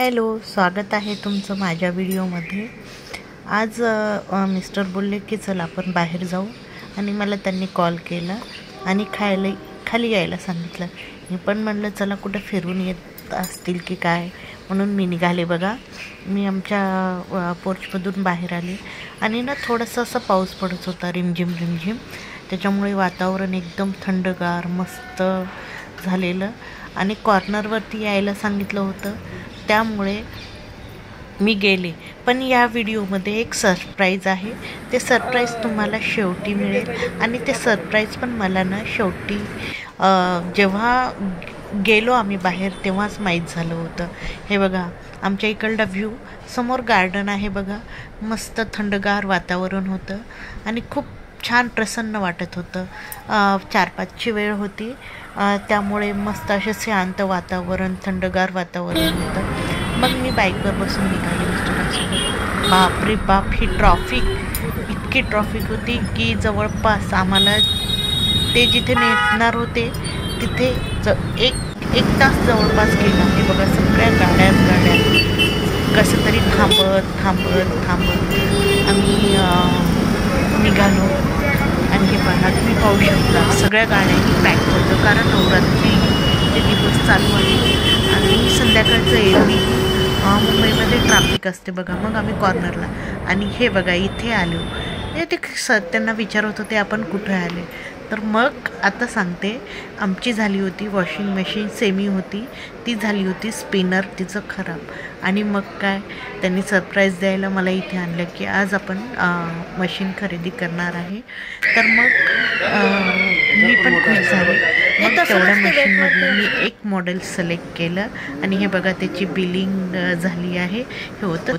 Hello, स्वागत आहे तुमचं माझ्या व्हिडिओमध्ये। आज मिस्टर बोलले की चला आपण बाहेर जाऊ आणि मला त्यांनी कॉल केला आणि खाली यायला सांगितलं। मी पण म्हणलं चला कुठं फिरून येत असतील की काय, म्हणून मी निघाले। बघा, मी आमच्या पोर्चमधून बाहेर आले आणि ना थोडंसं असं पाऊस पडत होता, रिमझिम रिमझिम। त्याच्यामुळे वातावरण एकदम थंडगार मस्त झालेलं आणि कॉर्नरवरती यायला सांगितलं होतं, त्यामुळे मी गेले। पण या व्हिडिओमध्ये एक सरप्राईज आहे, ते सरप्राईज तुम्हाला शेवटी मिळेल आणि ते सरप्राईज पण मला ना शेवटी जेव्हा गेलो आम्ही बाहेर तेव्हाच माहीत झालं होतं। हे बघा, आमच्या इकडला व्ह्यू, समोर गार्डन आहे बघा, मस्त थंडगार वातावरण होतं आणि खूप छान प्रसन्न वाटत होतं। 4-5ची वेळ होती, त्यामुळे मस्त असे शांत वातावरण, थंडगार वातावरण होतं। मग मी बाईकवर बसून निघाले मिस्टरांसोबत। बाप रे बाप, ही ट्रॉफिक, इतकी ट्रॉफिक होती की जवळपास आम्हाला ते जिथे नेणार होते तिथे एक तास जवळपास गेला। हे बघा, सगळ्या गाड्या कसं तरी थांबत आम्ही निघालो। आणि हे बघा, तुम्ही पाहू शकता सगळ्या गाड्यांनी पॅक होतं, कारण नवरात्रीचे दिवस चालू आहे आणि संध्याकाळचं एरवी मुंबईमध्ये ट्रॅफिक असते बघा। मग आम्ही कॉर्नरला, आणि हे बघा इथे आलो। ते त्यांना विचारत होते आपण कुठे आले, तर मग आता सांगते, आमची झाली होती वॉशिंग मशीन सेमी होती, ती झाली होती स्पिनर, तिचं खराब। आणि मग काय, त्यांनी सरप्राईज द्यायला मला इथे आणलं की आज आपण मशीन खरेदी करणार आहे। तर मग मी पण खुश झाले। मग तेवढ्या मशीनमधलं मी एक मॉडेल सिलेक्ट केलं आणि हे बघा त्याची बिलिंग झाली आहे। हे होतं